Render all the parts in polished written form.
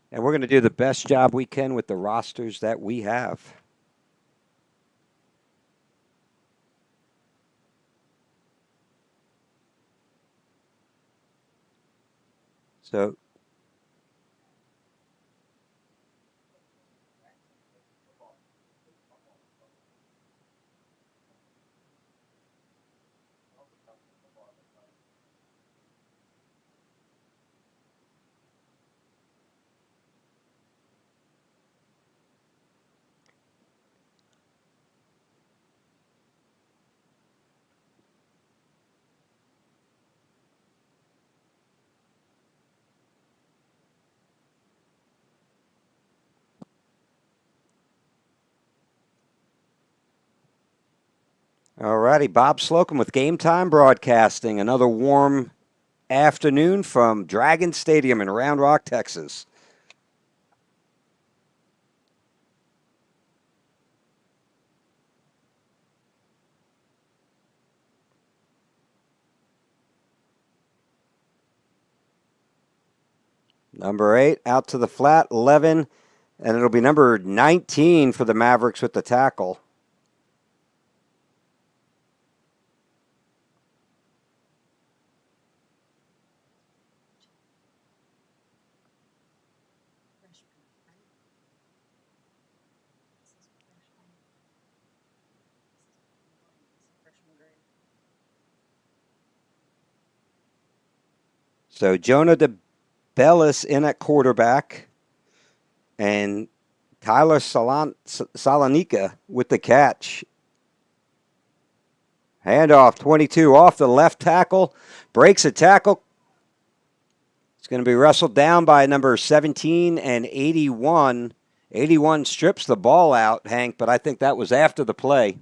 And we're going to do the best job we can with the rosters that we have. So all righty, Bob Slocum with Game Time Broadcasting. Another warm afternoon from Dragon Stadium in Round Rock, Texas. Number 8 out to the flat, 11, and it'll be number 19 for the Mavericks with the tackle. So Jonah DeBellis in at quarterback, and Tyler Salonika with the catch. Handoff, 22 off the left tackle, breaks a tackle. It's going to be wrestled down by number 17 and 81. 81 strips the ball out, Hank, but I think that was after the play.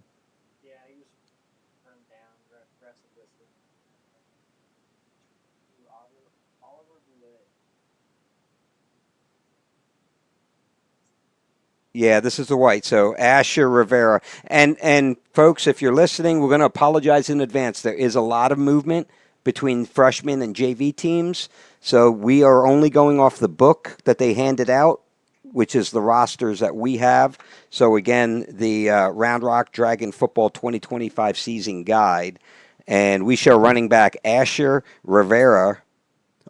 Yeah, this is the white. So Asher Rivera. And folks, if you're listening, we're going to apologize in advance. There is a lot of movement between freshmen and JV teams. So we are only going off the book that they handed out, which is the rosters that we have. So again, the Round Rock Dragon Football 2025 season guide. And we show running back Asher Rivera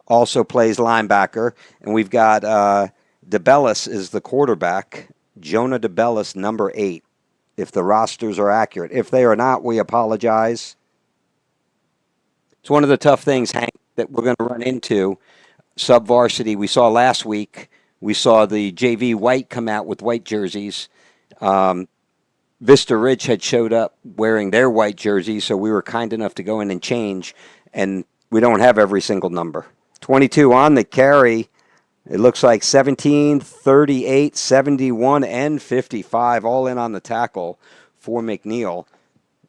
also plays linebacker. And we've got DeBellis is the quarterback. Jonah DeBellis, number 8, if the rosters are accurate. If they are not, we apologize. It's one of the tough things, Hank, that we're going to run into. Sub-varsity, we saw last week, we saw the JV white come out with white jerseys. Vista Ridge had showed up wearing their white jerseys, so we were kind enough to go in and change, and we don't have every single number. 22 on the carry. It looks like 17, 38, 71, and 55 all in on the tackle for McNeil.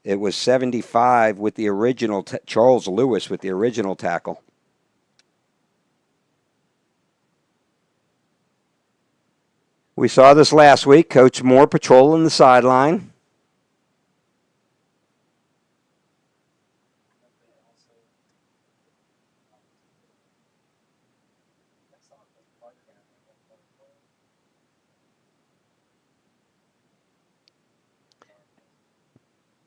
It was 75 with the original, Charles Lewis with the original tackle. We saw this last week. Coach Moore patrolling the sideline.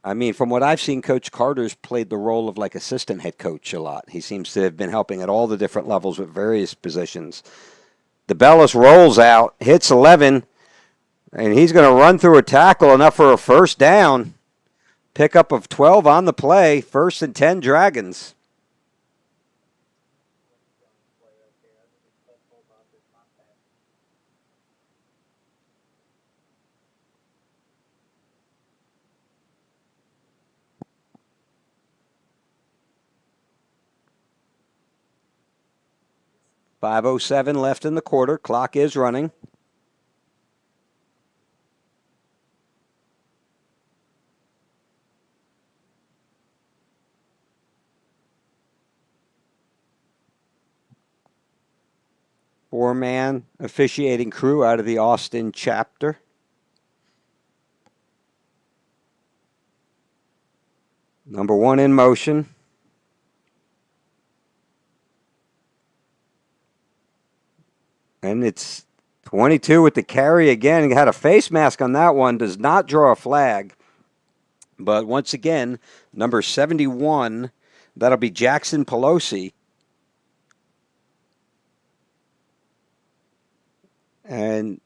I mean, from what I've seen, Coach Carter's played the role of like assistant head coach a lot. He seems to have been helping at all the different levels with various positions. DeBellis rolls out, hits 11, and he's going to run through a tackle enough for a first down. Pickup of 12 on the play, 1st and 10 Dragons. .507 left in the quarter. Clock is running. Four-man officiating crew out of the Austin chapter. Number one in motion. And it's 22 with the carry again. Had a face mask on that one. Does not draw a flag. But once again, number 71, that'll be Jackson Pelosi. And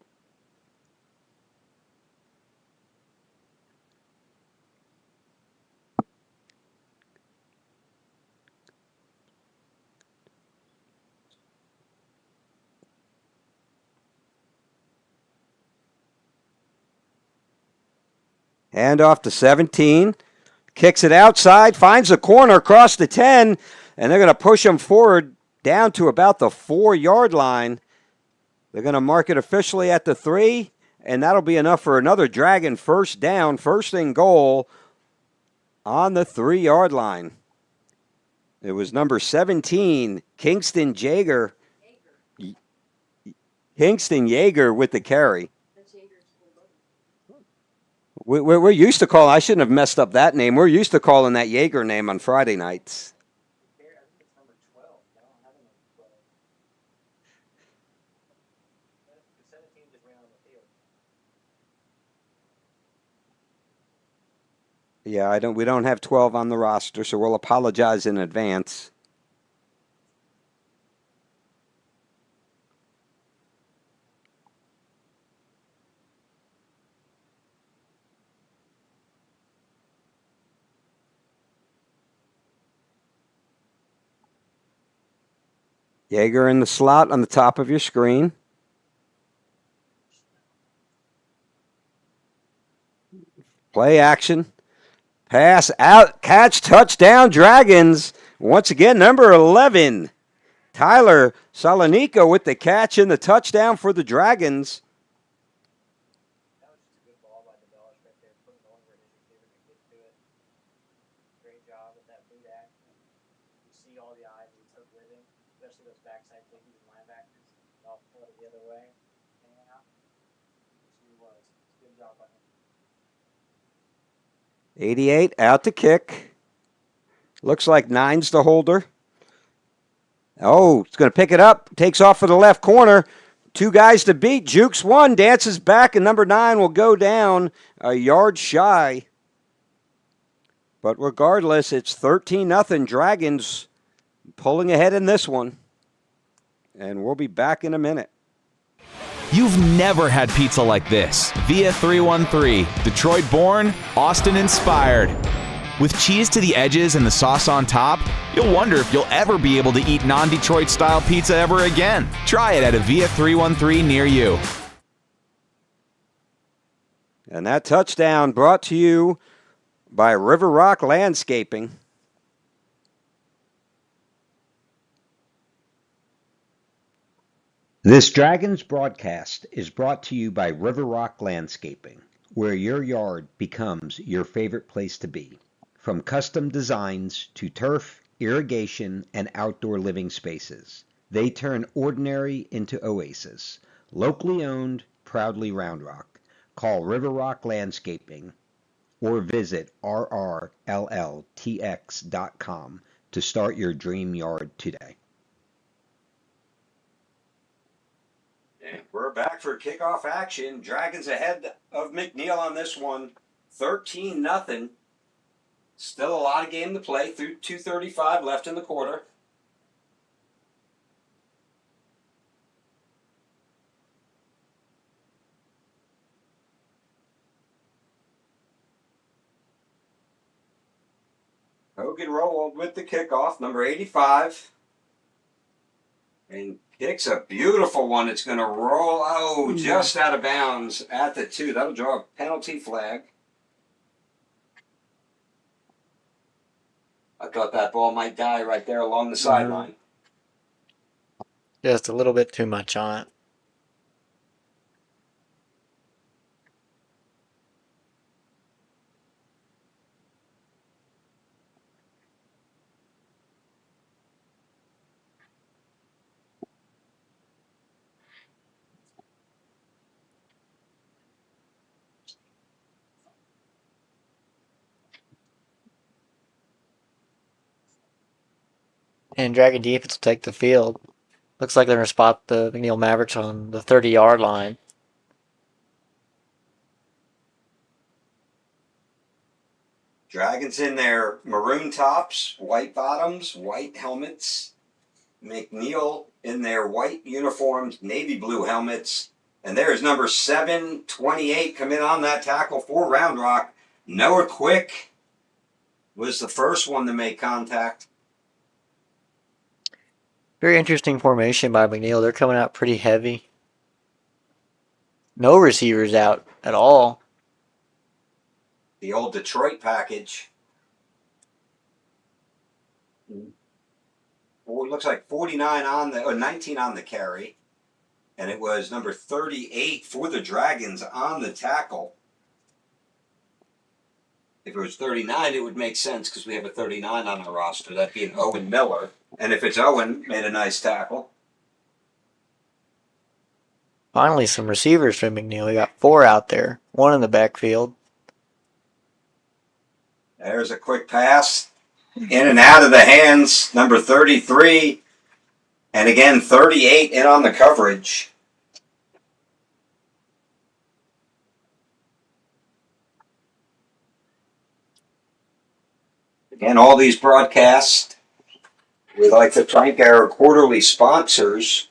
hand off to 17. Kicks it outside, finds the corner across the 10, and they're going to push him forward down to about the 4-yard line. They're going to mark it officially at the 3, and that'll be enough for another Dragon first down, first and goal on the 3-yard line. It was number 17, Kingston Jaeger. Kingston Jaeger with the carry. We're used to calling, I shouldn't have messed up that name. We're used to calling that Jaeger name on Friday nights. Yeah, we don't have 12 on the roster, so we'll apologize in advance. Jaeger in the slot on the top of your screen. Play action. Pass out. Catch. Touchdown. Dragons. Once again, number 11. Tyler Salonika with the catch and the touchdown for the Dragons. .88 out to kick. Looks like 9's the holder. Oh, it's going to pick it up. Takes off for the left corner. 2 guys to beat. Jukes 1, dances back, and number 9 will go down a yard shy. But regardless, it's 13-0 Dragons pulling ahead in this one. And we'll be back in a minute. You've never had pizza like this. Via 313, Detroit born, Austin inspired. With cheese to the edges and the sauce on top, you'll wonder if you'll ever be able to eat non-Detroit style pizza ever again. Try it at a Via 313 near you. And that touchdown brought to you by River Rock Landscaping. This Dragons broadcast is brought to you by River Rock Landscaping, where your yard becomes your favorite place to be. From custom designs to turf, irrigation, and outdoor living spaces, they turn ordinary into oasis. Locally owned, proudly Round Rock. Call River Rock Landscaping or visit rrlltx.com to start your dream yard today. We're back for kickoff action. Dragons ahead of McNeil on this one, 13-0. Still a lot of game to play through 2:35 left in the quarter. Hogan rolled with the kickoff, number 85. And kicks a beautiful one. It's going to roll, just out of bounds at the 2. That'll draw a penalty flag. I thought that ball might die right there along the sideline. Just a little bit too much on it. And Dragon Defense will take the field. Looks like they're going to spot the McNeil Mavericks on the 30-yard line. Dragons in their maroon tops, white bottoms, white helmets. McNeil in their white uniforms, navy blue helmets. And there's number 728 come in on that tackle for Round Rock. Noah Quick was the first one to make contact. Very interesting formation by McNeil. They're coming out pretty heavy. No receivers out at all. The old Detroit package. Well, it looks like 49 on the, or 19 on the carry. And it was number 38 for the Dragons on the tackle. If it was 39, it would make sense because we have a 39 on the roster. That'd be an Owen Miller. And if it's Owen, made a nice tackle. Finally, some receivers from McNeil. We got 4 out there. 1 in the backfield. There's a quick pass. In and out of the hands. Number 33. And again, 38 in on the coverage. Again, all these broadcasts, we like to thank our quarterly sponsors.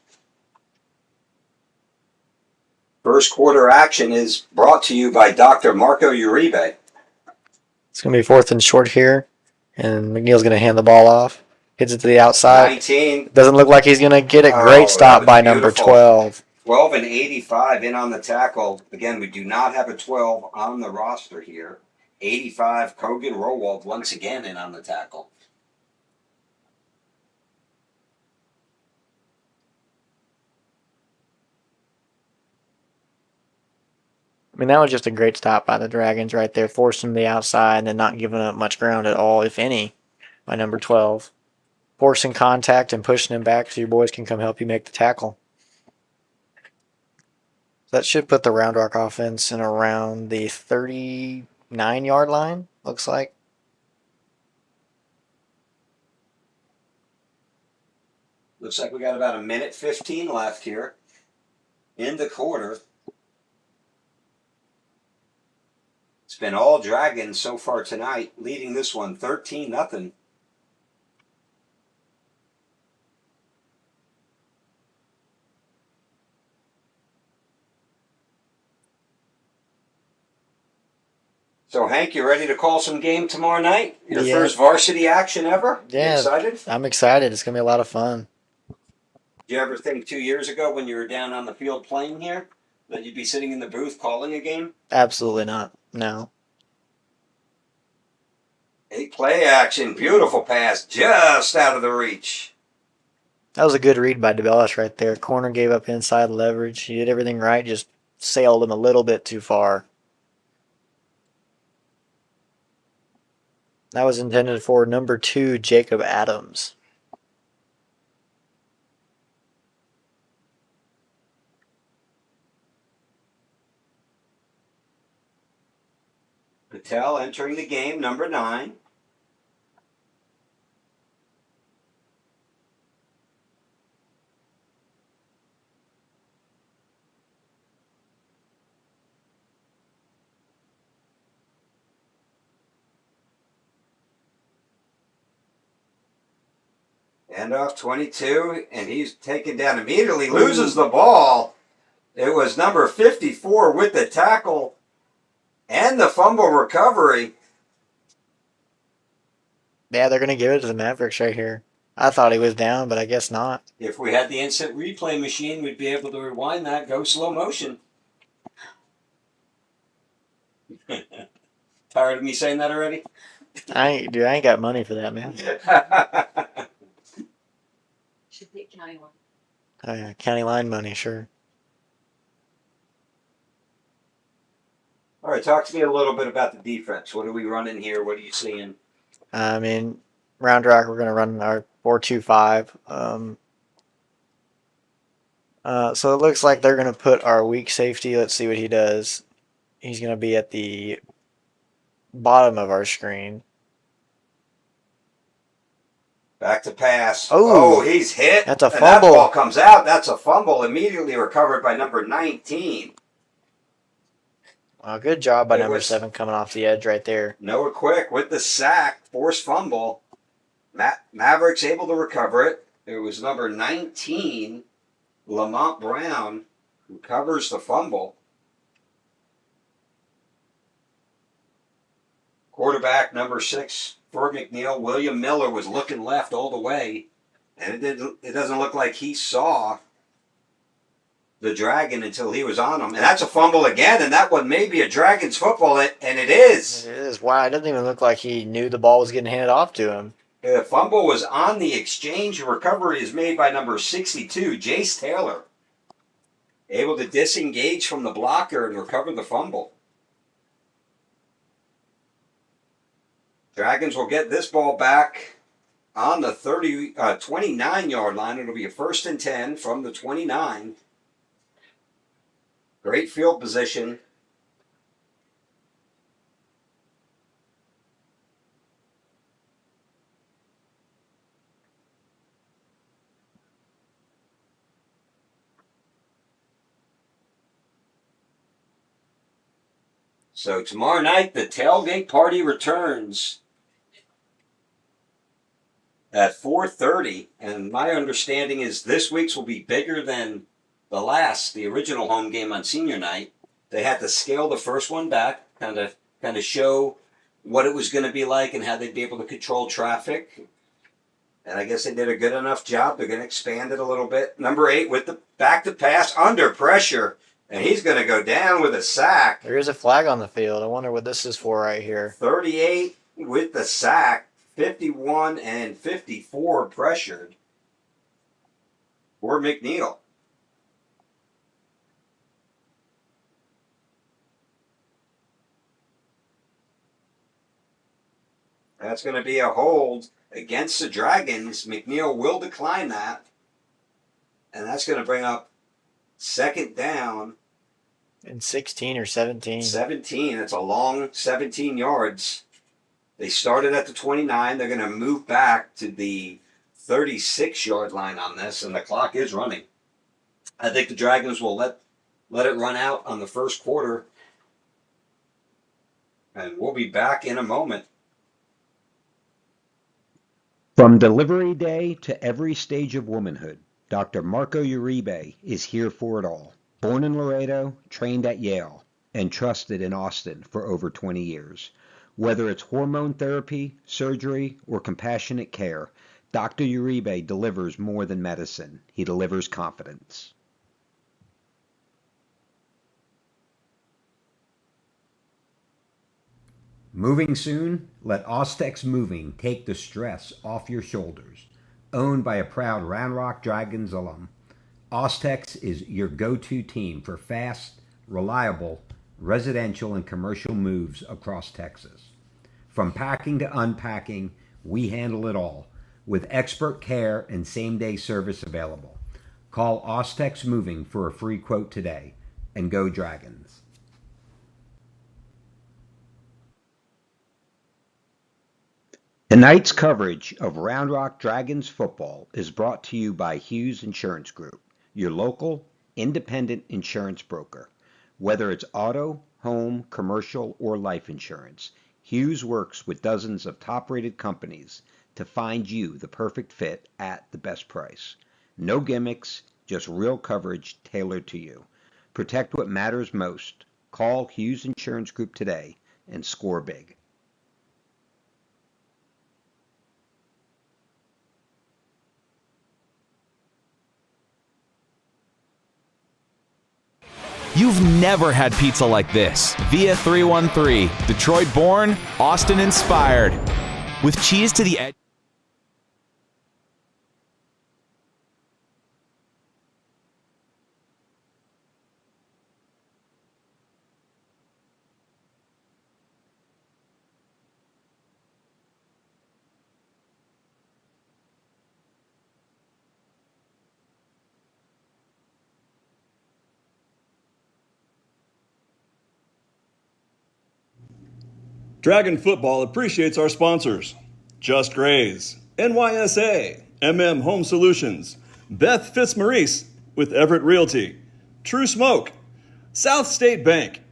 First quarter action is brought to you by Dr. Marco Uribe. It's going to be 4th and short here. And McNeil's going to hand the ball off. Hits it to the outside. 19. Doesn't look like he's going to get it. Great stop by number 12. 12 and 85 in on the tackle. Again, we do not have a 12 on the roster here. 85, Kogan Rowald once again in on the tackle. I mean, that was just a great stop by the Dragons right there, forcing the outside and then not giving up much ground at all, if any, by number 12. Forcing contact and pushing him back so your boys can come help you make the tackle. That should put the Round Rock offense in around the 39-yard line, looks like. Looks like we got about a minute 15 left here in the quarter. It's been all Dragons so far tonight, leading this one 13-0. So, Hank, you ready to call some game tomorrow night? Your first varsity action ever? Yeah. You excited? I'm excited. It's going to be a lot of fun. Did you ever think 2 years ago when you were down on the field playing here that you'd be sitting in the booth calling a game? Absolutely not. No. A play action. Beautiful pass. Just out of the reach. That was a good read by DeBellis right there. Corner gave up inside leverage. He did everything right, just sailed him a little bit too far. That was intended for number 2, Jacob Adams. Patel entering the game, number 9. Handoff 22, and he's taken down immediately, loses the ball. It was number 54 with the tackle and the fumble recovery. Yeah, they're going to give it to the Mavericks right here. I thought he was down, but I guess not. If we had the instant replay machine, we'd be able to rewind that, go slow motion. Tired of me saying that already? I ain't got money for that, man. Should pick county line. Oh, yeah, county line money, sure. All right, talk to me a little bit about the defense. What are we running here? What are you seeing? I mean, Round Rock, we're going to run our 4-2-5. So it looks like they're going to put our weak safety. Let's see what he does. He's going to be at the bottom of our screen. Back to pass. Oh, He's hit. that's a And that fumble. ball comes out. That's a fumble. Immediately recovered by number 19. Well, good job by It number was 7 coming off the edge right there. Noah Quick with the sack, forced fumble. Mavericks able to recover it. It was number 19, Lamont Brown, who covers the fumble. Quarterback number 6 for McNeil, William Miller, was looking left all the way, and it doesn't look like he saw the Dragon until he was on him. And that's a fumble again, and that one may be a Dragons football, and it is. It is. Wow, it doesn't even look like he knew the ball was getting handed off to him. The fumble was on the exchange. Recovery is made by number 62, Jace Taylor. Able to disengage from the blocker and recover the fumble. Dragons will get this ball back on the 29-yard line. It'll be a 1st and 10 from the 29. Great field position. So tomorrow night, the tailgate party returns at 4:30, and my understanding is this week's will be bigger than the original home game on senior night. They had to scale the first one back, kind of show what it was going to be like and how they'd be able to control traffic. And I guess they did a good enough job. They're going to expand it a little bit. Number 8 with the back to pass under pressure, and he's going to go down with a sack. There is a flag on the field. I wonder what this is for right here. 38 with the sack, 51 and 54 pressured for McNeil. That's going to be a hold against the Dragons. McNeil will decline that. And that's going to bring up 2nd down. And 16 or 17. 17. It's a long 17 yards. They started at the 29. They're going to move back to the 36-yard line on this, and the clock is running. I think the Dragons will let it run out on the first quarter. And we'll be back in a moment. From delivery day to every stage of womanhood, Dr. Marco Uribe is here for it all. Born in Laredo, trained at Yale, and trusted in Austin for over 20 years. Whether it's hormone therapy, surgery, or compassionate care, Dr. Uribe delivers more than medicine. He delivers confidence. Moving soon? Let Austex Moving take the stress off your shoulders. Owned by a proud Round Rock Dragons alum, Austex is your go-to team for fast, reliable, residential and commercial moves across Texas. From packing to unpacking, we handle it all, with expert care and same-day service available. Call Austex Moving for a free quote today, and go Dragons. Tonight's coverage of Round Rock Dragons football is brought to you by Hughes Insurance Group, your local, independent insurance broker. Whether it's auto, home, commercial, or life insurance, Hughes works with dozens of top-rated companies to find you the perfect fit at the best price. No gimmicks, just real coverage tailored to you. Protect what matters most. Call Hughes Insurance Group today and score big. You've never had pizza like this. Via 313, Detroit born, Austin inspired. With cheese to the edge. Dragon Football appreciates our sponsors, Just Graze, NYSA, Home Solutions, Beth Fitzmaurice with Everett Realty, True Smoke, South State Bank,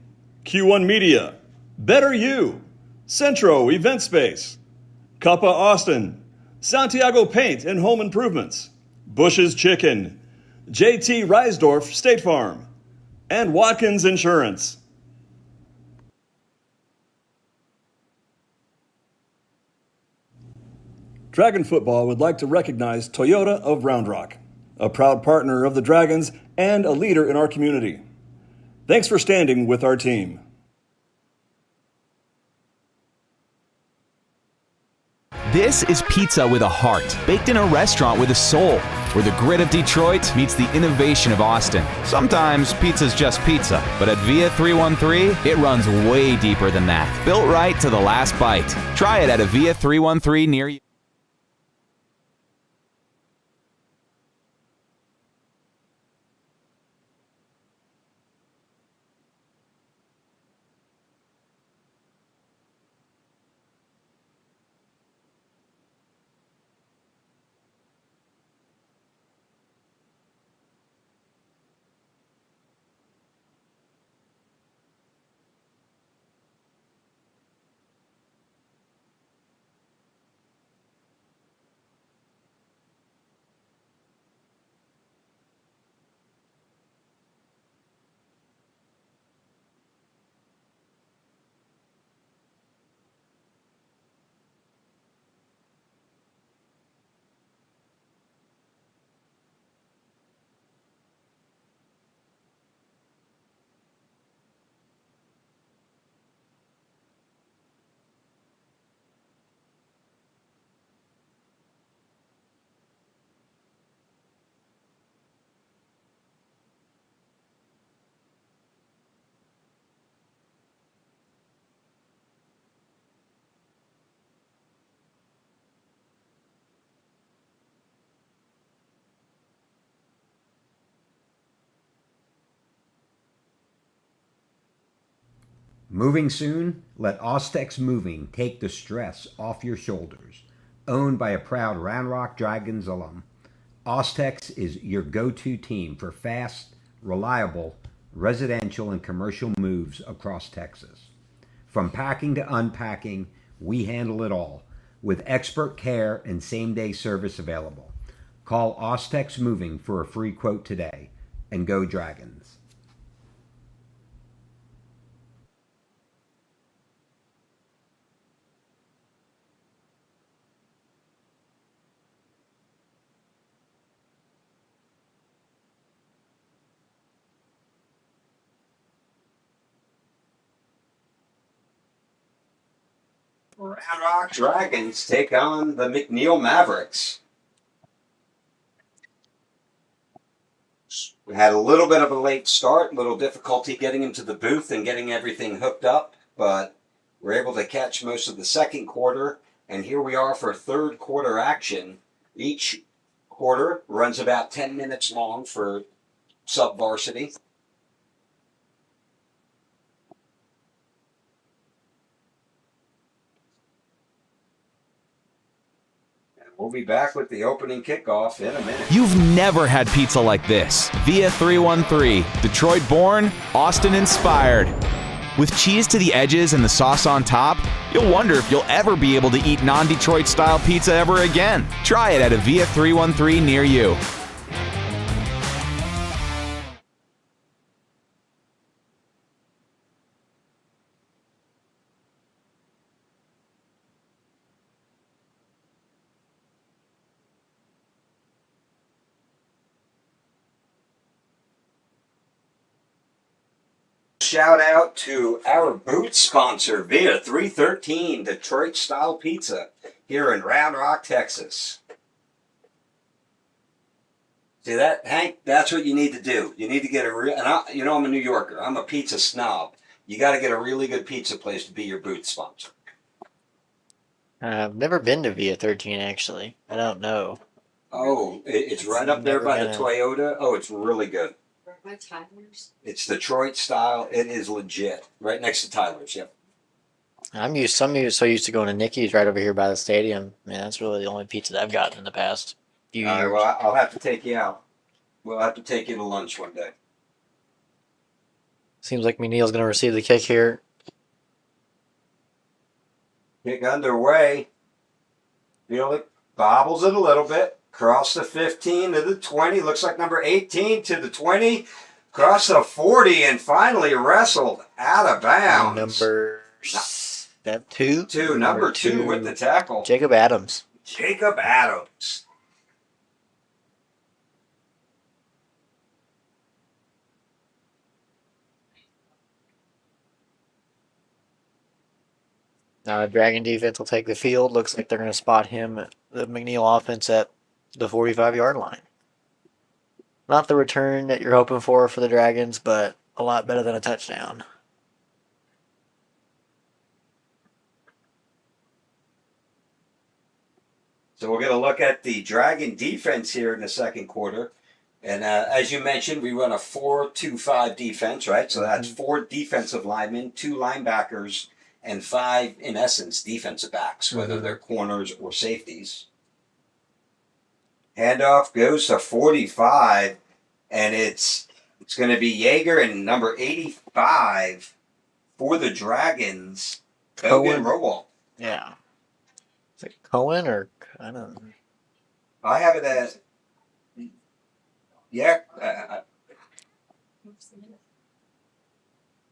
Q1 Media, Better You, Centro Event Space, Kappa Austin, Santiago Paint and Home Improvements, Bush's Chicken, JT Reisdorf State Farm, and Watkins Insurance. Dragon Football would like to recognize Toyota of Round Rock, a proud partner of the Dragons and a leader in our community. Thanks for standing with our team. This is pizza with a heart, baked in a restaurant with a soul, where the grit of Detroit meets the innovation of Austin. Sometimes pizza's just pizza, but at Via 313, it runs way deeper than that. Built right to the last bite. Try it at a Via 313 near you. Moving soon? Let Austex Moving take the stress off your shoulders. Owned by a proud Round Rock Dragons alum, Austex is your go-to team for fast, reliable, residential and commercial moves across Texas. From packing to unpacking, we handle it all, with expert care and same-day service available. Call Austex Moving for a free quote today, and go Dragons. Round Rock Dragons take on the McNeil Mavericks. We had a little bit of a late start, a little difficulty getting into the booth and getting everything hooked up, but we're able to catch most of the second quarter, and here we are for third quarter action. Each quarter runs about 10 minutes long for sub-varsity. We'll be back with the opening kickoff in a minute. You've never had pizza like this. Via 313, Detroit born, Austin inspired. With cheese to the edges and the sauce on top, you'll wonder if you'll ever be able to eat non-Detroit style pizza ever again. Try it at a Via 313 near you. Shout out to our boot sponsor, Via 313, Detroit Style Pizza, here in Round Rock, Texas. See that, Hank? That's what you need to do. You need to get a real, and I'm a New Yorker. I'm a pizza snob. You got to get a really good pizza place to be your boot sponsor. I've never been to Via 13, actually. I don't know. Oh, it's right up there by the Toyota. Oh, it's really good. By Tyler's. It's Detroit style. It is legit. Right next to Tyler's, yep. So used to going to Nicky's right over here by the stadium. Man, that's really the only pizza that I've gotten in the past few All right, years. well, I'll have to take you out. We'll have to take you to lunch one day. Seems like McNeil's going to receive the kick here. Kick underway. Feel it bobbles it a little bit. Cross the 15 to the 20. Looks like number 18 to the 20. Cross the 40 and finally wrestled out of bounds. Number two. Number two with the tackle. Jacob Adams. Jacob Adams. Now the Dragon defense will take the field. Looks like they're going to spot him, the McNeil offense, at the 45-yard line. Not the return that you're hoping for the Dragons, but a lot better than a touchdown. So we're going to look at the Dragon defense here in the second quarter. And as you mentioned, we run a 4-2-5 defense, right? So that's 4 defensive linemen, 2 linebackers, and 5, in essence, defensive backs, whether they're corners or safeties. Handoff goes to 45, and it's going to be Yeager and number 85 for the Dragons. Hogan Rowald. Yeah. Is it Cohen or I don't know. I have it as, yeah.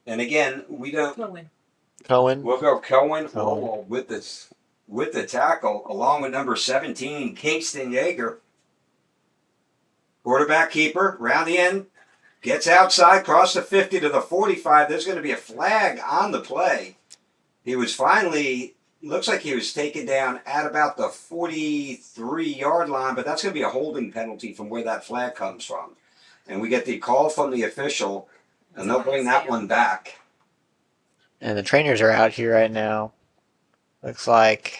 And again, we don't. Cohen. We'll go Cohen Rowald with the tackle, along with number 17, Kingston Yeager. Quarterback keeper, round the end, gets outside, cross the 50 to the 45. There's going to be a flag on the play. He was finally, looks like he was taken down at about the 43-yard line, but that's going to be a holding penalty from where that flag comes from. And we get the call from the official, and they'll bring that one back. And the trainers are out here right now. Looks like,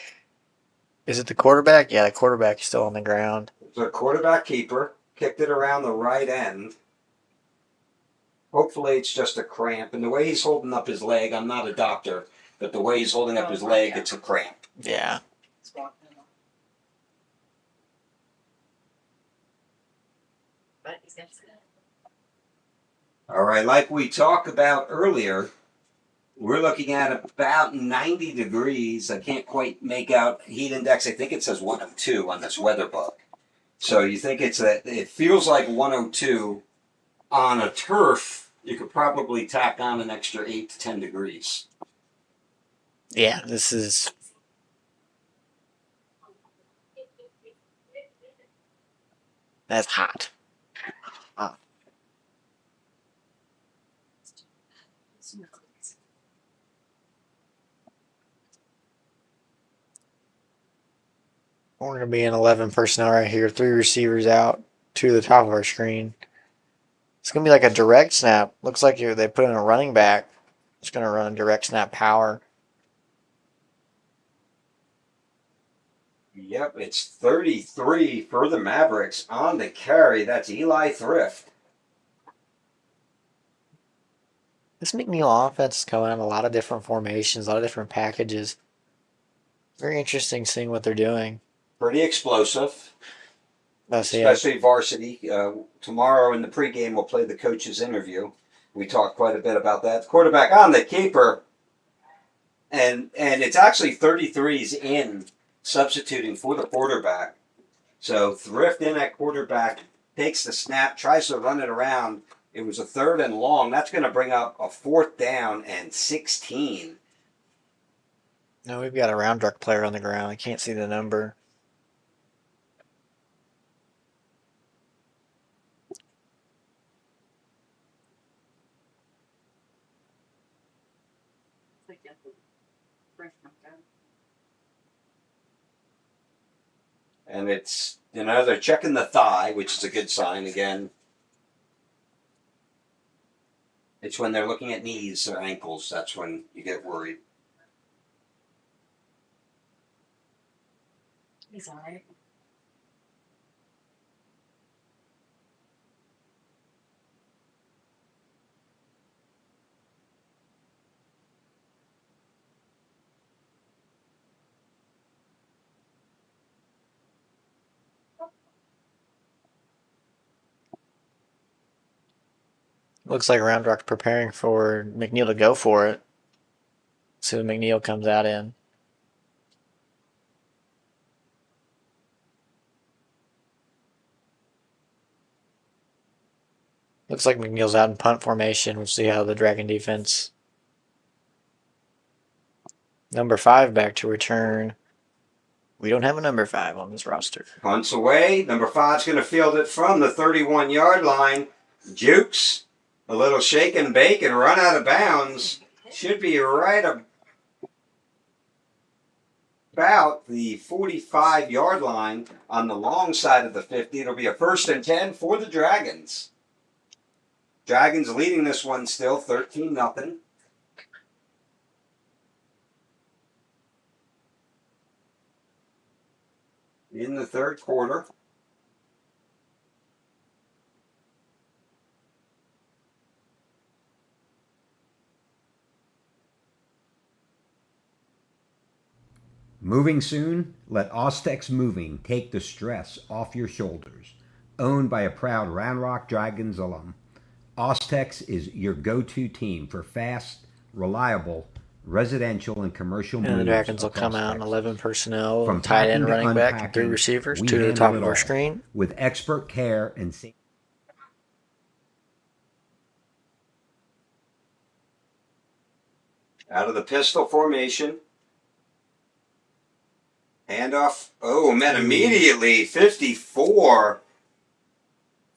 is it the quarterback? Yeah, the quarterback is still on the ground. The quarterback keeper kicked it around the right end. Hopefully it's just a cramp. And the way he's holding up his leg, I'm not a doctor, but the way he's holding up his leg, it's a cramp. Yeah. All right, like we talked about earlier, we're looking at about 90 degrees. I can't quite make out heat index. I think it says 102 on this weather book. So you think it feels like 102 on a turf. You could probably tack on an extra 8 to 10 degrees. Yeah, that's hot. We're going to be in 11 personnel right here. 3 receivers out to the top of our screen. It's going to be like a direct snap. Looks like they put in a running back. It's going to run direct snap power. Yep, it's 33 for the Mavericks on the carry. That's Eli Thrift. This McNeil offense is coming out in a lot of different formations, a lot of different packages. Very interesting seeing what they're doing. Pretty explosive, Especially varsity. Tomorrow in the pregame, we'll play the coach's interview. We talked quite a bit about that. The quarterback on the keeper, and it's actually 33's in, substituting for the quarterback. So Thrift in at quarterback, takes the snap, tries to run it around. It was a 3rd and long. That's going to bring up a 4th down and 16. No, we've got a round truck player on the ground. I can't see the number. And it's, they're checking the thigh, which is a good sign again. It's when they're looking at knees or ankles, that's when you get worried. He's all right. Looks like Round Rock's preparing for McNeil to go for it. See what McNeil comes out in. Looks like McNeil's out in punt formation. We'll see how the Dragon defense. Number 5 back to return. We don't have a number 5 on this roster. Punts away. Number 5's going to field it from the 31-yard line. Jukes, a little shake and bake and run out of bounds. Should be right about the 45-yard line on the long side of the 50. It'll be a 1st and 10 for the Dragons. Dragons leading this one still 13-0. In the third quarter. Moving soon? Let Ostex Moving take the stress off your shoulders. Owned by a proud Round Rock Dragons alum, Ostex is your go-to team for fast, reliable, residential and commercial moves. And the Dragons will come out in 11 personnel, from tight end, running back, and 3 receivers to the top of our screen. With expert care and safety. Out of the pistol formation. Handoff. Oh, met immediately. 54.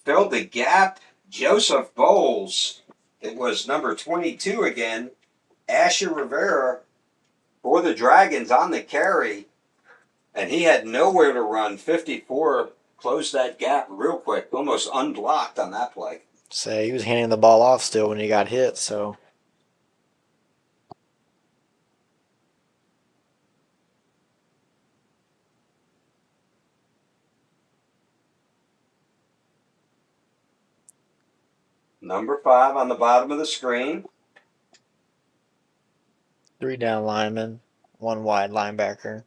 Filled the gap. Joseph Bowles. It was number 22 again. Asher Rivera for the Dragons on the carry. And he had nowhere to run. 54 closed that gap real quick. Almost unblocked on that play. So he was handing the ball off still when he got hit, so. Number 5 on the bottom of the screen. 3 down linemen, 1 wide linebacker.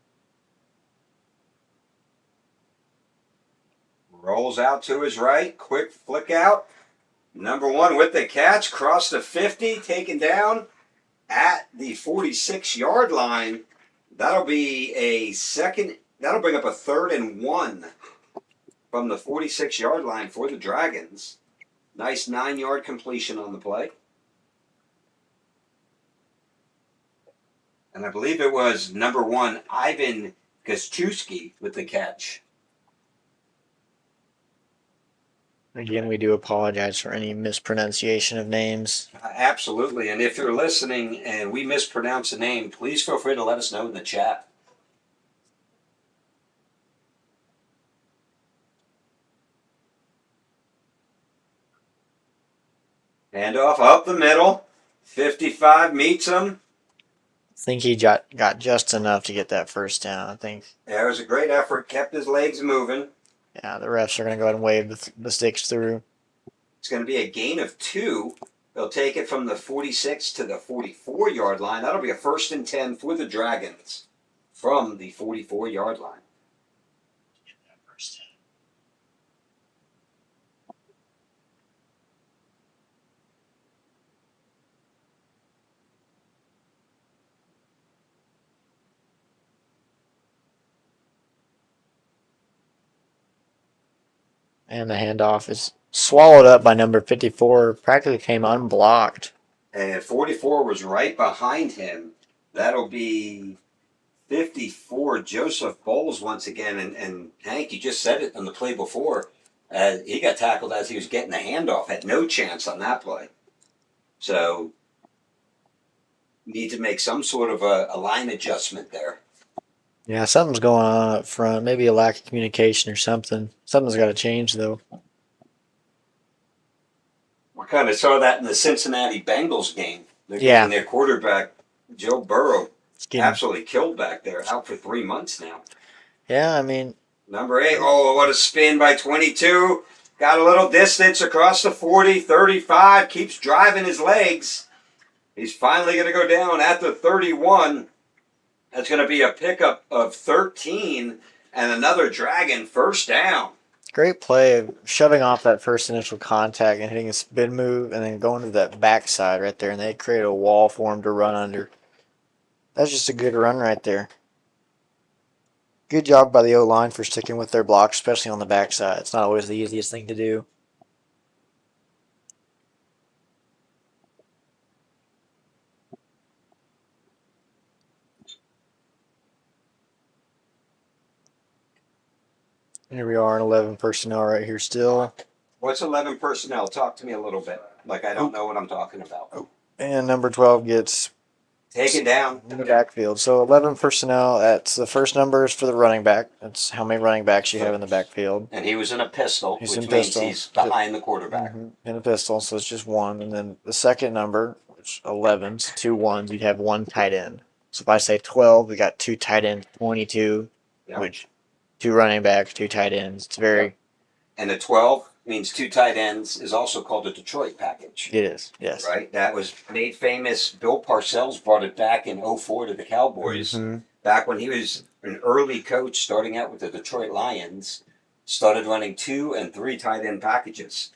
Rolls out to his right. Quick flick out. Number 1 with the catch. Cross the 50. Taken down at the 46-yard line. That'll be a second. That'll bring up a 3rd and 1 from the 46-yard line for the Dragons. Nice 9-yard completion on the play. And I believe it was number 1, Ivan Koszewski, with the catch. Again, we do apologize for any mispronunciation of names. Absolutely. And if you're listening and we mispronounce a name, please feel free to let us know in the chat. Handoff up the middle. 55 meets him. I think he got just enough to get that first down, I think. There was a great effort. Kept his legs moving. Yeah, the refs are going to go ahead and wave the sticks through. It's going to be a gain of 2. They'll take it from the 46 to the 44-yard line. That'll be a 1st and 10 for the Dragons from the 44-yard line. And the handoff is swallowed up by number 54. Practically came unblocked. And 44 was right behind him. That'll be 54, Joseph Bowles once again. And Hank, you just said it on the play before. He got tackled as he was getting the handoff. Had no chance on that play. So, need to make some sort of a line adjustment there. Yeah, something's going on up front. Maybe a lack of communication or something. Something's got to change, though. We kind of saw that in the Cincinnati Bengals game. They're Yeah. getting their quarterback, Joe Burrow, absolutely killed back there. Out for 3 months now. Yeah, I mean. Number 8. Oh, what a spin by 22. Got a little distance across the 40, 35. Keeps driving his legs. He's finally going to go down at the 31. That's going to be a pickup of 13 and another Dragon first down. Great play of shoving off that first initial contact and hitting a spin move and then going to that backside right there, and they created a wall for him to run under. That's just a good run right there. Good job by the O-line for sticking with their block, especially on the backside. It's not always the easiest thing to do. Here we are in 11 personnel right here still. What's 11 personnel? Talk to me a little bit. Like I don't know what I'm talking about. And number 12 gets Taken down. in the backfield. So 11 personnel, that's the first numbers for the running back. That's how many running backs you have in the backfield. And he was in a pistol, He's which in means pistol. he's behind the quarterback. In a pistol, so it's just one. And then the second number, which 11, so 2 ones, you'd have one tight end. So if I say 12, we got 2 tight ends, 22, Yep. which 2 running backs, 2 tight ends. It's very, And the 12 means 2 tight ends is also called a Detroit package. it is, yes. Right? That was made famous. Bill Parcells brought it back in 04 to the Cowboys. Mhm. Back when he was an early coach starting out with the Detroit Lions, started running 2 and 3 tight end packages.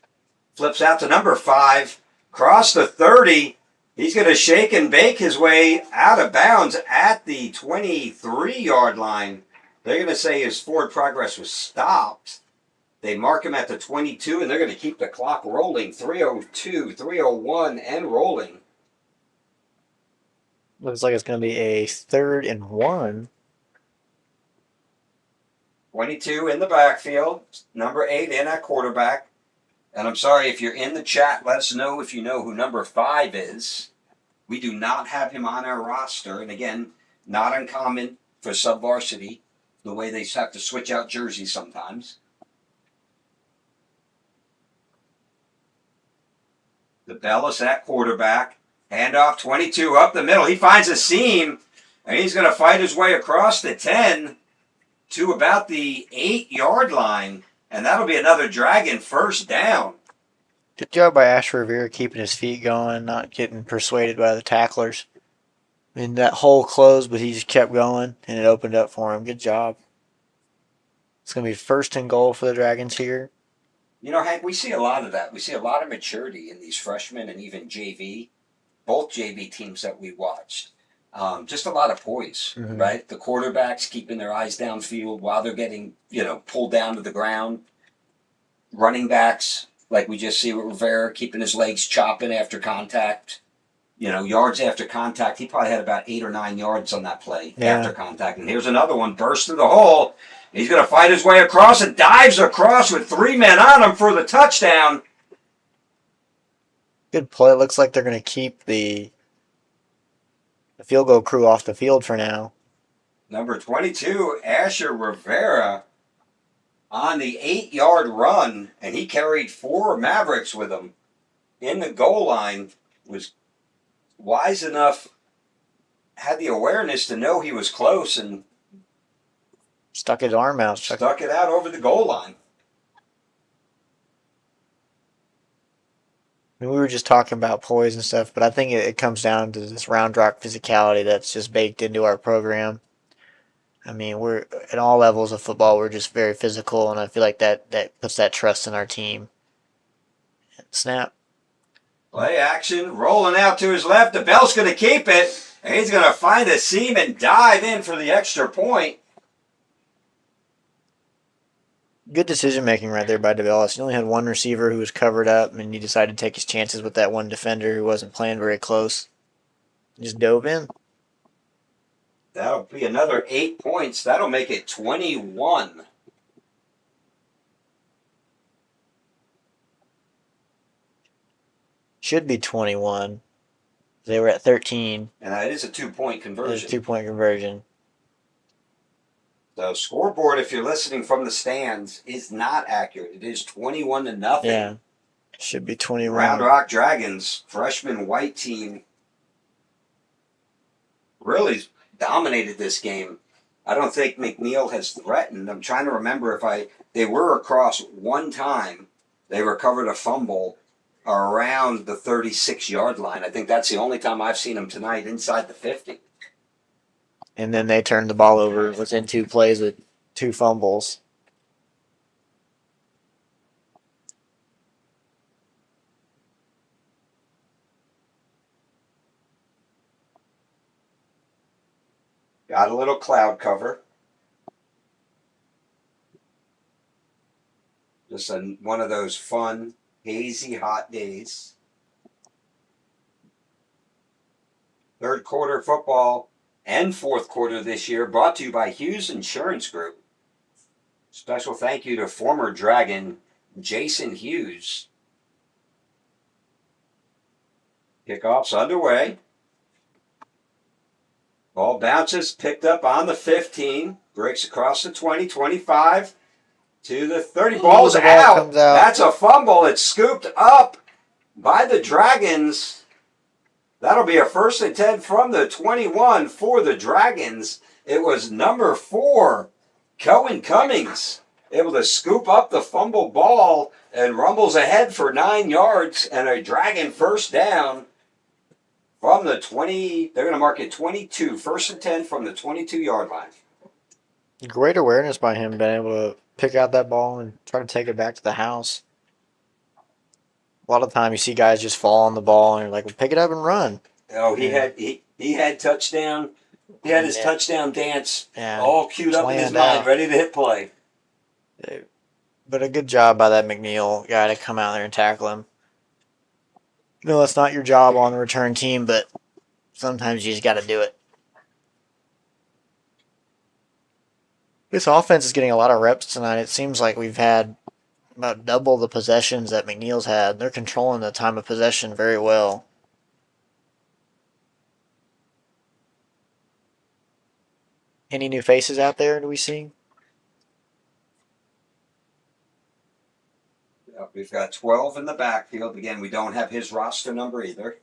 Flips out to number 5, cross the 30. He's going to shake and bake his way out of bounds at the 23-yard line. They're going to say his forward progress was stopped. They mark him at the 22, and they're going to keep the clock rolling. 3:02, 3:01, and rolling. Looks like it's going to be a 3rd and 1. 22 in the backfield. Number 8 in at quarterback. And I'm sorry, if you're in the chat, let us know if you know who number 5 is. We do not have him on our roster. And again, not uncommon for sub-varsity, the way they have to switch out jerseys sometimes. The Bellis at quarterback. Handoff 22 up the middle. He finds a seam, and he's going to fight his way across the 10 to about the 8-yard line. And that'll be another Dragon first down. Good job by Ash Revere keeping his feet going, not getting persuaded by the tacklers. I mean, that hole closed, but he just kept going, and it opened up for him. Good job. It's going to be 1st and goal for the Dragons here. You know, Hank, we see a lot of that. We see a lot of maturity in these freshmen and even JV, both JV teams that we watched. Just a lot of poise, right? The quarterbacks keeping their eyes downfield while they're getting, pulled down to the ground. Running backs, like we just see with Rivera, keeping his legs chopping after contact. Yards after contact. He probably had about 8 or 9 yards on that play after contact. And here's another one, burst through the hole. He's going to fight his way across and dives across with 3 men on him for the touchdown. Good play. It looks like they're going to keep the field goal crew off the field for now. Number 22, Asher Rivera, on the 8-yard run, and he carried 4 Mavericks with him in the goal line, was wise enough, had the awareness to know he was close, and Stuck his arm out. stuck it out over the goal line. I mean, we were just talking about poise and stuff, but I think it comes down to this round rock physicality that's just baked into our program. I mean, we're at all levels of football, we're just very physical, and I feel like that puts that trust in our team. Snap. Play action, rolling out to his left. The Bell's going to keep it, and he's going to find a seam and dive in for the extra point. Good decision making right there by DeBellis. He only had one receiver who was covered up, and he decided to take his chances with that one defender who wasn't playing very close. Just dove in. That'll be another 8 points. That'll make it 21. Should be 21. They were at 13. And that is a 2-point There's conversion. a 2-point conversion. The scoreboard, if you're listening from the stands, is not accurate. It is 21-0. Yeah. Should be 21. Round Rock Dragons, freshman white team, really dominated this game. I don't think McNeil has threatened. I'm trying to remember they were across one time. They recovered a fumble around the 36-yard line. I think that's the only time I've seen them tonight inside the 50. And then they turned the ball over within 2 plays with 2 fumbles. Got a little cloud cover. Just one of those fun, hazy, hot days. Third quarter football and fourth quarter this year brought to you by Hughes Insurance Group. Special thank you to former Dragon Jason Hughes. Kickoff's underway. Ball bounces, picked up on the 15, breaks across the 20, 25 to the 30. Ball's the ball out. comes out. That's a fumble. It's scooped up by the Dragons. That'll be a 1st and 10 from the 21 for the Dragons. It was number 4, Cohen Cummings, able to scoop up the fumble ball and rumbles ahead for 9 yards and a Dragon first down from the 20. They're going to mark it 22, 1st and 10 from the 22-yard line. Great awareness by him being able to pick out that ball and try to take it back to the house. A lot of time you see guys just fall on the ball and you're like, well, pick it up and run. Oh, he had touchdown. He had his touchdown dance all queued up in his mind, ready to hit play. But a good job by that McNeil guy to come out there and tackle him. No, that's not your job on the return team, but sometimes you just got to do it. This offense is getting a lot of reps tonight. It seems like we've had about double the possessions that McNeil's had. They're controlling the time of possession very well. Any new faces out there do we see? We've got 12 in the backfield. Again, we don't have his roster number either.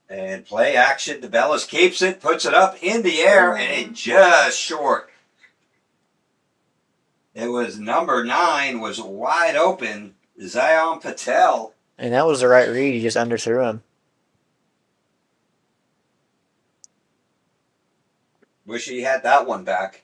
And play action. DeBellis keeps it, puts it up in the air, and it just short. It was number 9, was wide open. Zion Patel. And that was the right read. He just underthrew him. Wish he had that one back.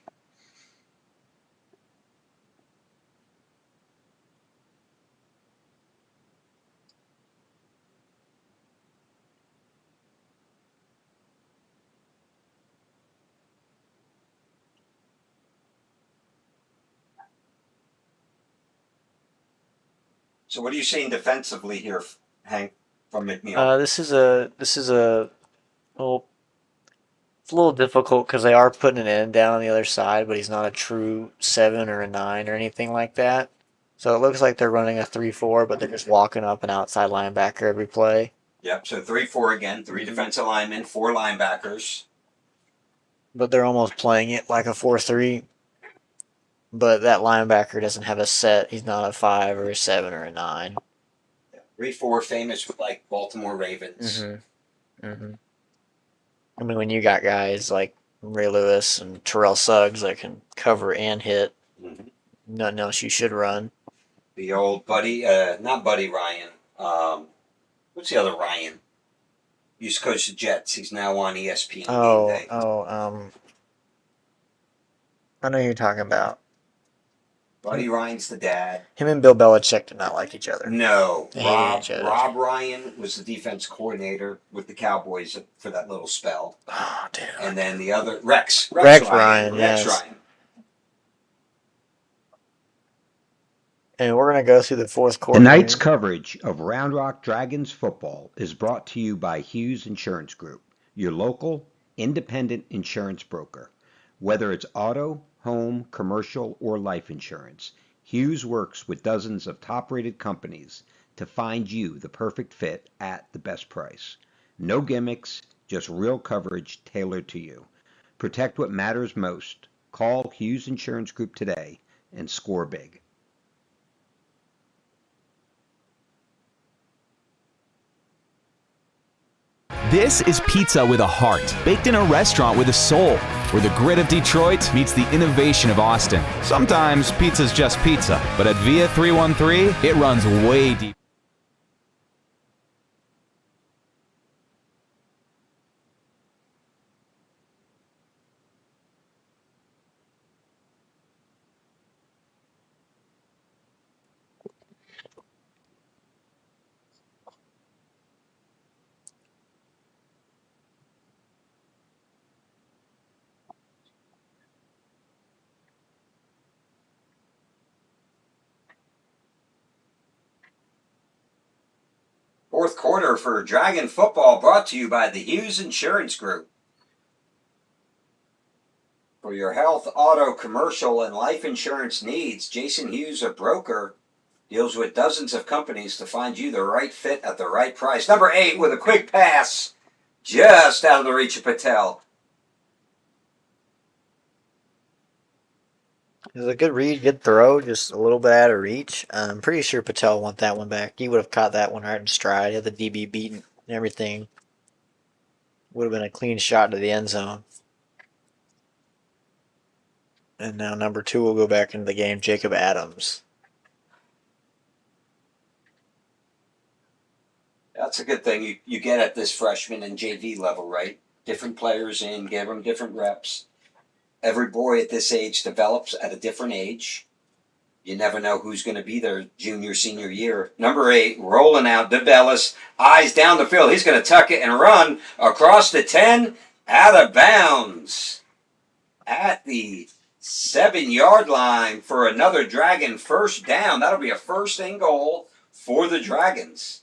So what are you seeing defensively here, Hank, from McNeil? This is a well, it's a little difficult because they are putting an end down on the other side, but he's not a true 7 or a 9 or anything like that. So it looks like they're running a 3-4, but they're just walking up an outside linebacker every play. Yep, so 3-4 again, 3 defensive linemen, 4 linebackers. But they're almost playing it like a 4-3. But that linebacker doesn't have a set. He's not a 5 or a 7 or a 9. 3-4, famous with like Baltimore Ravens. I mean, when you got guys like Ray Lewis and Terrell Suggs that can cover and hit, nothing else you should run. The old Buddy, not Buddy Ryan. What's the other Ryan? Used to coach the Jets. He's now on ESPN. I know who you're talking about. Buddy Ryan's the dad. Him and Bill Belichick did not like each other. No. They hated each other. Rob Ryan was the defense coordinator with the Cowboys for that little spell. Oh, dude. And then the other, Rex Ryan, yes. Rex Ryan. And we're going to go through the fourth quarter. Tonight's coverage of Round Rock Dragons football is brought to you by Hughes Insurance Group, your local, independent insurance broker. Whether it's auto, home, commercial, or life insurance, Hughes works with dozens of top-rated companies to find you the perfect fit at the best price. No gimmicks, just real coverage tailored to you. Protect what matters most. Call Hughes Insurance Group today and score big. This is pizza with a heart, baked in a restaurant with a soul, where the grit of Detroit meets the innovation of Austin. Sometimes pizza's just pizza, but at Via 313, it runs way deep. Fourth quarter for Dragon football brought to you by the Hughes Insurance Group. For your health, auto, commercial, and life insurance needs, Jason Hughes, a broker, deals with dozens of companies to find you the right fit at the right price. Number 8 with a quick pass, just out of the reach of Patel. It was a good read, good throw, just a little bit out of reach. I'm pretty sure Patel want that one back. He would have caught that one right in stride, had the DB beaten and everything. Would have been a clean shot to the end zone. And now number 2 will go back into the game, Jacob Adams. That's a good thing you get at this freshman and JV level, right? Different players in, give them different reps. Every boy at this age develops at a different age. You never know who's going to be their junior, senior year. Number 8, rolling out, DeBellis, eyes down the field. He's going to tuck it and run across the 10, out of bounds. At the 7-yard line for another Dragon first down. That'll be a first and goal for the Dragons.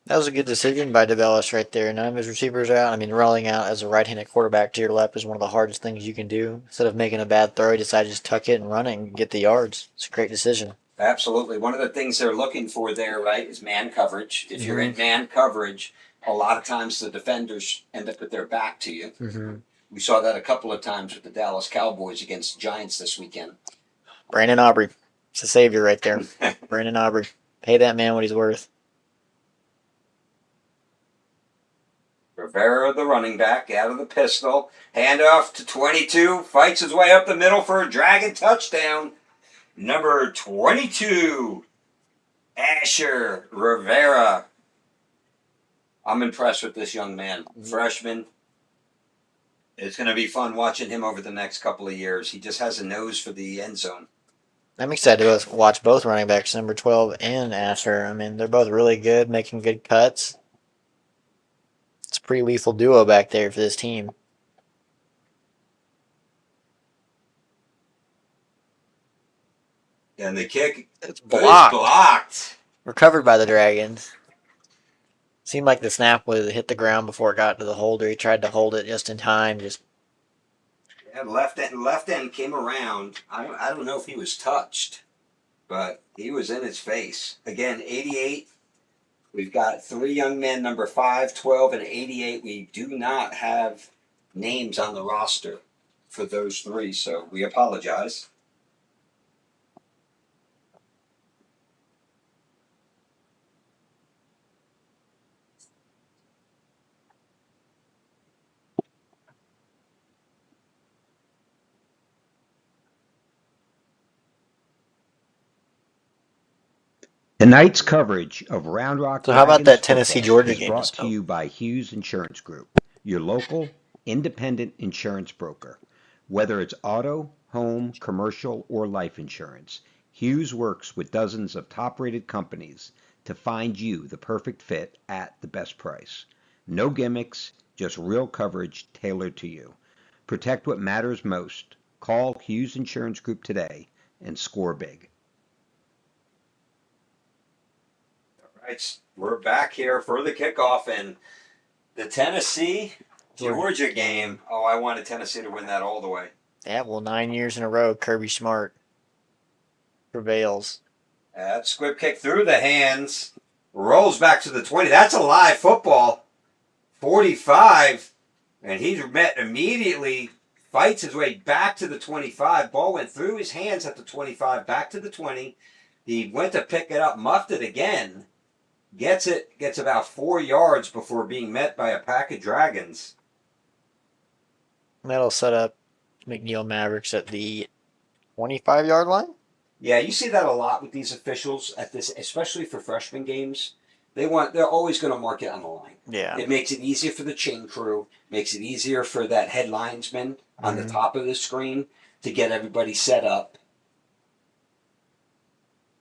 That was a good decision by DeBellis right there. None of his receivers are out. I mean, rolling out as a right-handed quarterback to your left is one of the hardest things you can do. Instead of making a bad throw, he decided to just tuck it and run it and get the yards. It's a great decision. Absolutely. One of the things they're looking for there, right, is man coverage. If you're in man coverage, a lot of times the defenders end up with their back to you. Mm-hmm. We saw that a couple of times with the Dallas Cowboys against the Giants this weekend. Brandon Aubrey. It's a savior right there. Brandon Aubrey. Pay that man what he's worth. Rivera, the running back, out of the pistol. Handoff to 22. Fights his way up the middle for a Dragon touchdown. Number 22, Asher Rivera. I'm impressed with this young man. Freshman. It's going to be fun watching him over the next couple of years. He just has a nose for the end zone. I'm excited to watch both running backs, number 12 and Asher. I mean, they're both really good, making good cuts. It's a pretty lethal duo back there for this team. And the kick It's is blocked. blocked. Recovered by the Dragons. Seemed like the snap would hit the ground before it got to the holder. He tried to hold it just in time. Yeah, left end came around. I don't know if he was touched, but he was in his face. Again, 88. We've got 3 young men, number 5, 12, and 88. We do not have names on the roster for those 3, so we apologize. Tonight's coverage of Round Rock So how about Dragons that Tennessee-Georgia football is game brought just to you by Hughes Insurance Group, your local independent insurance broker. Whether it's auto, home, commercial, or life insurance, Hughes works with dozens of top-rated companies to find you the perfect fit at the best price. No gimmicks, just real coverage tailored to you. Protect what matters most. Call Hughes Insurance Group today and score big. Right, we're back here for the kickoff and the Tennessee-Georgia game. Oh, I wanted Tennessee to win that all the way. Yeah, well, 9 years in a row, Kirby Smart prevails. That squib kick through the hands. Rolls back to the 20. That's a live football. 45. And he met immediately. Fights his way back to the 25. Ball went through his hands at the 25. Back to the 20. He went to pick it up. Muffed it again. Gets about 4 yards before being met by a pack of Dragons. That'll set up McNeil Mavericks at the 25-yard line. Yeah, you see that a lot with these officials at this, especially for freshman games. They're always going to mark it on the line. Yeah. It makes it easier for the chain crew, makes it easier for that head linesman on the top of the screen to get everybody set up.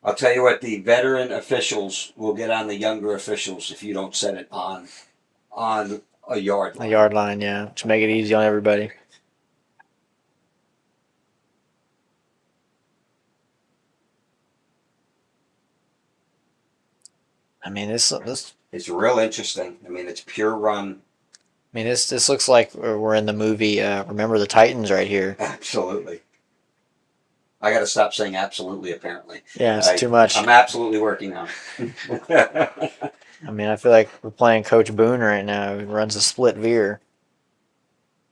I'll tell you what, the veteran officials will get on the younger officials if you don't set it on a yard line. A yard line, yeah. To make it easy on everybody. I mean, this It's real interesting. I mean, it's pure run. this looks like we're in the movie Remember the Titans right here. Absolutely. I got to stop saying absolutely, apparently. Yeah, it's too much. I'm absolutely working on it. I mean, I feel like we're playing Coach Boone right now, who runs a split veer.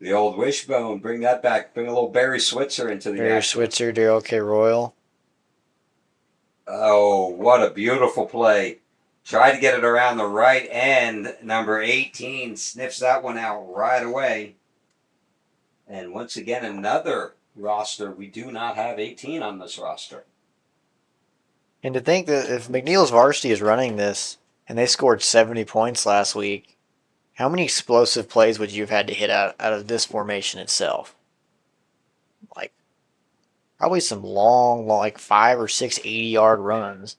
The old wishbone. Bring that back. Bring a little Barry Switzer into the Barry action. Switzer, Daryl K. Royal. Oh, what a beautiful play. Tried to get it around the right end. Number 18 sniffs that one out right away. And once again, another roster. We do not have 18 on this roster. And to think that if McNeil's varsity is running this and they scored 70 points last week, how many explosive plays would you have had to hit out of this formation itself? Like, probably some long, like 5 or 6 80-yard runs.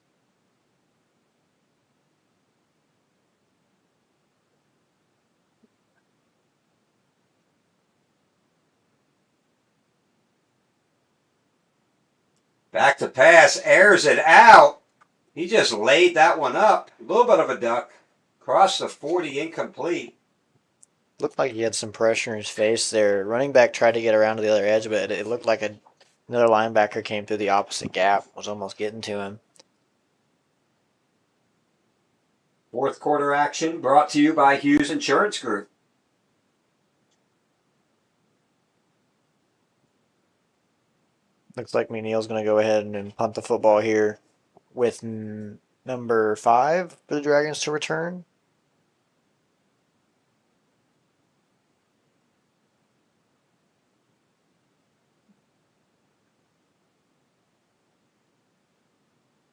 Back to pass, airs it out. He just laid that one up. A little bit of a duck. Crossed the 40, incomplete. Looked like he had some pressure in his face there. Running back tried to get around to the other edge, but it looked like another linebacker came through the opposite gap, was almost getting to him. Fourth quarter action brought to you by Hughes Insurance Group. Looks like McNeil's going to go ahead and punt the football here with number 5 for the Dragons to return.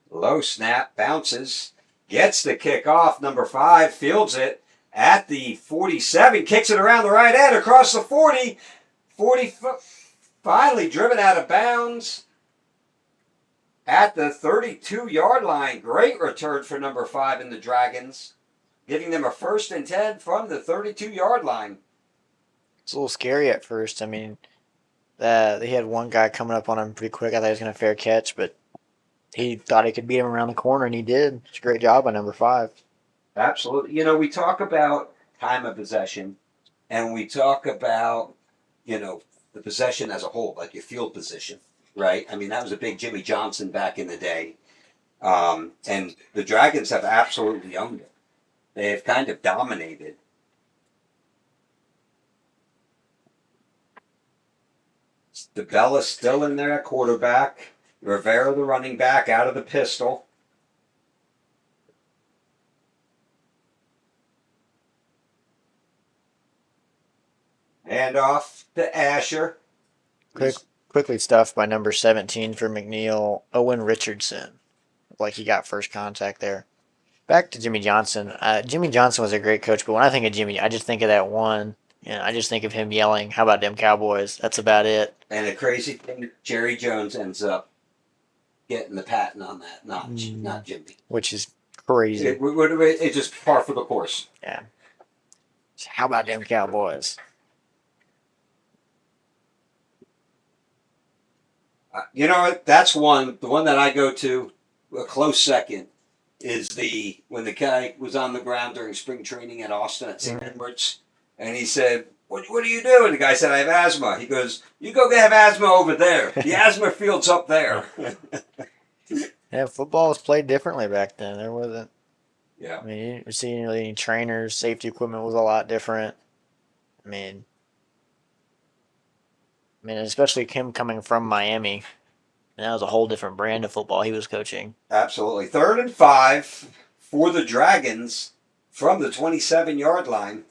Low snap, bounces, gets the kick off. Number 5 fields it at the 47, kicks it around the right end across the 40. 40 finally driven out of bounds at the 32-yard line. Great return for number 5 in the Dragons, giving them a 1st and 10 from the 32-yard line. It's a little scary at first. I mean, they had one guy coming up on him pretty quick. I thought he was going to fair catch, but he thought he could beat him around the corner, and he did. It's a great job by number 5. Absolutely. You know, we talk about time of possession, and we talk about, the possession as a whole, like your field position, right? I mean, that was a big Jimmy Johnson back in the day. And the Dragons have absolutely owned it. They have kind of dominated. DeBella's still in there at quarterback. Rivera, the running back, out of the pistol. Hand off to Asher. Quickly stuffed by number 17 for McNeil, Owen Richardson. Like he got first contact there. Back to Jimmy Johnson. Jimmy Johnson was a great coach, but when I think of Jimmy, I just think of that one. I just think of him yelling, "How about them Cowboys?" That's about it. And the crazy thing, Jerry Jones ends up getting the patent on that, not Jimmy. Which is crazy. It's just par for the course. Yeah. How about them Cowboys? You know what? That's one. The one that I go to, a close second, is when the guy was on the ground during spring training at Austin at St. Edwards, and he said, "What do you do?" And the guy said, "I have asthma." He goes, "You go have asthma over there. The asthma field's up there." Yeah, football was played differently back then. There wasn't. Yeah. I mean, you didn't see any trainers. Safety equipment was a lot different. I mean, especially him coming from Miami. And that was a whole different brand of football he was coaching. Absolutely. 3rd and 5 for the Dragons from the 27-yard line.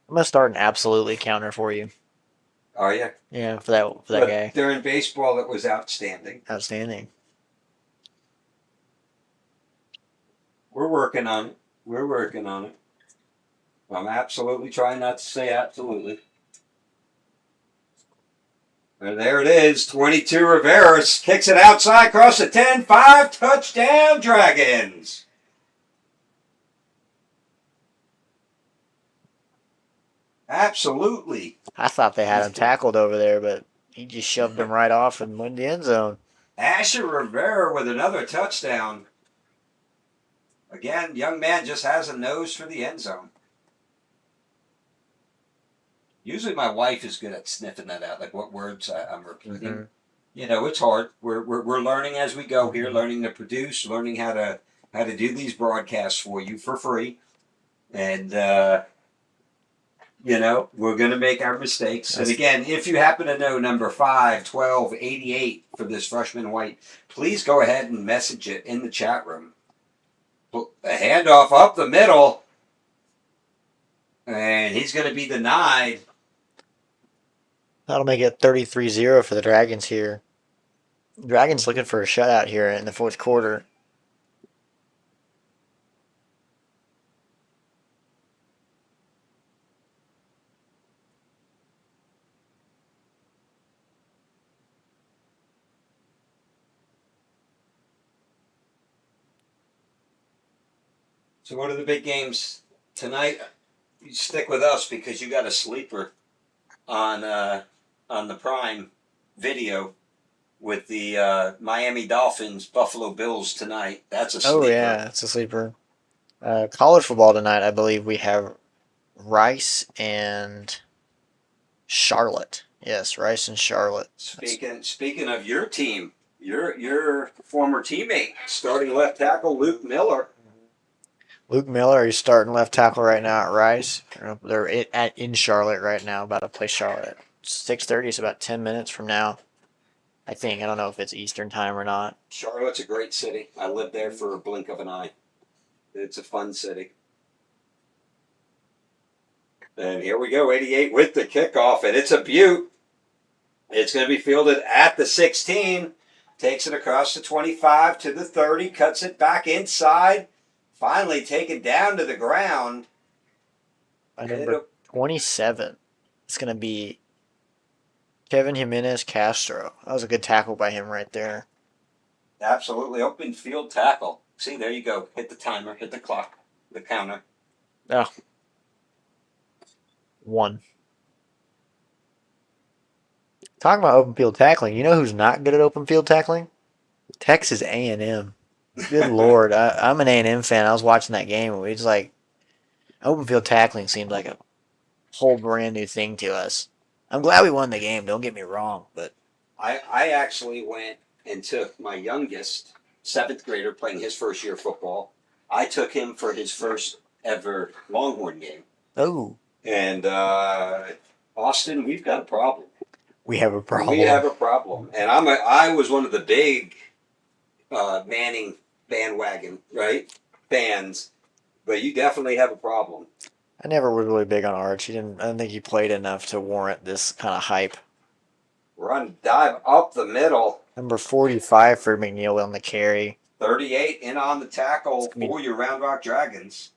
I'm gonna start an absolutely counter for you. Are you? Yeah, for that guy. During baseball, it was outstanding. Outstanding. We're working on it. I'm absolutely trying not to say absolutely. And there it is. 22 Rivera kicks it outside, across the 10, 5, touchdown Dragons. Absolutely. I thought they had him tackled over there, but he just shoved him right off and went in the end zone. Asher Rivera with another touchdown. Again, young man just has a nose for the end zone. Usually my wife is good at sniffing that out, like what words I'm repeating. Mm-hmm. You know, it's hard. We're learning as we go here, learning to produce, learning how to do these broadcasts for you for free. And you know, we're going to make our mistakes. And again, if you happen to know number 5, 12, 88 for this freshman white, please go ahead and message it in the chat room. A handoff up the middle. And he's going to be denied. That'll make it 33-0 for the Dragons here. Dragons looking for a shutout here in the fourth quarter. So what are the big games tonight? You stick with us because you got a sleeper on the Prime Video with the Miami Dolphins Buffalo Bills tonight. That's a sleeper. Oh yeah, it's a sleeper. College football tonight, I believe we have Rice and Charlotte. Yes, Rice and Charlotte. Speaking of your team, your former teammate, starting left tackle Luke Miller. Luke Miller, he's starting left tackle right now at Rice. They're in Charlotte right now, about to play Charlotte. 6:30 is about 10 minutes from now. I think. I don't know if it's Eastern time or not. Charlotte's a great city. I lived there for a blink of an eye. It's a fun city. And here we go, 88 with the kickoff, and it's a beaut. It's going to be fielded at the 16. Takes it across the 25 to the 30, cuts it back inside. Finally taken down to the ground. By number 27, it's going to be Kevin Jimenez Castro. That was a good tackle by him right there. Absolutely open field tackle. See, there you go. Hit the timer, hit the clock, the counter. Oh. 1. Talking about open field tackling, you know who's not good at open field tackling? Texas A&M. Good Lord. I'm an A&M fan. I was watching that game, and it's like open field tackling seemed like a whole brand new thing to us. I'm glad we won the game, don't get me wrong, but I actually went and took my youngest, 7th grader, playing his first year of football. I took him for his first ever Longhorn game. oh, And Austin, we've got a problem. we have a problem. We have a problem. And I was one of the big Manning bandwagon, right? Fans. But you definitely have a problem. I never was really big on Arch. I don't think he played enough to warrant this kind of hype. Run, dive up the middle. Number 45 for McNeil on the carry. 38 in on the tackle for your Round Rock Dragons.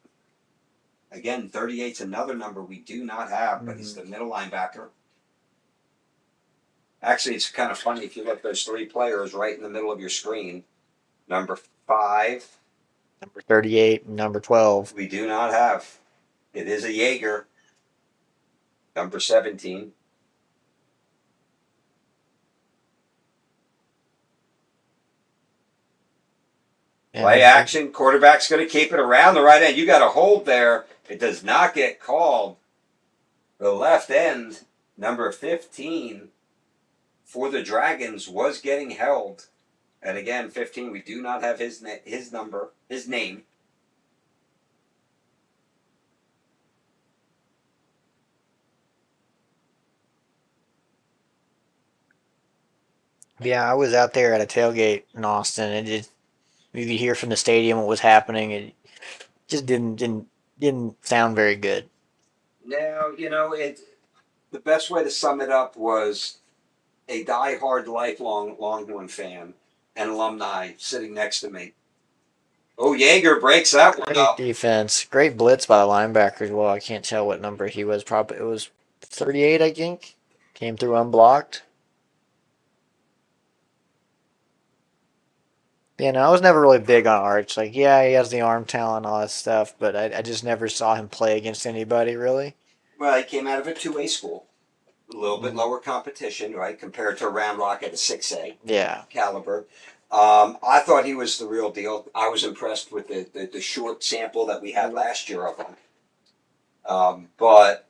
Again, 38's another number we do not have, but he's the middle linebacker. Actually, it's kind of funny if you look at those 3 players right in the middle of your screen. Number 5. Number 38 and number 12. We do not have. It is a Jaeger. Number 17. Play action. Quarterback's going to keep it around the right end. You got a hold there. It does not get called. The left end, number 15, for the Dragons was getting held. And again, 15, we do not have his number, his name. Yeah, I was out there at a tailgate in Austin, and you could hear from the stadium what was happening. It just didn't sound very good. Now, you know, the best way to sum it up was a die-hard, lifelong Longhorn fan and alumni sitting next to me. Oh, Jaeger breaks that one Great up. defense. Great blitz by the linebacker as well. I can't tell what number he was. Probably it was 38, I think. Came through unblocked. Yeah, no, I was never really big on Arch. Like, yeah, he has the arm talent and all that stuff, but I just never saw him play against anybody, really. Well, he came out of a 2A school. A little bit lower competition, right, compared to Round Rock at a 6A Yeah. caliber. I thought he was the real deal. I was impressed with the short sample that we had last year of him. But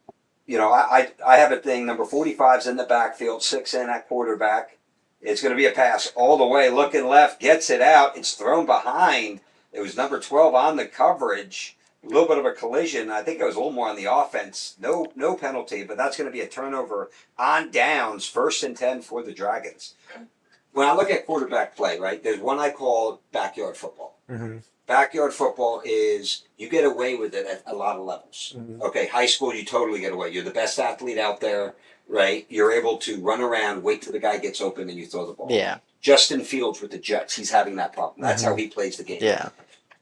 I have a thing. Number 45's in the backfield, 6 in at quarterback. It's going to be a pass all the way, looking left, gets it out. It's thrown behind. It was number 12 on the coverage. A little bit of a collision. I think it was a little more on the offense. No penalty, but that's going to be a turnover on downs, 1st and 10 for the Dragons. When I look at quarterback play, right, there's one I call backyard football. Mm-hmm. Backyard football is you get away with it at a lot of levels. Mm-hmm. Okay, high school, you totally get away. You're the best athlete out there, right? You're able to run around, wait till the guy gets open, and you throw the ball. Yeah. Justin Fields with the Jets, he's having that problem. That's how he plays the game. Yeah.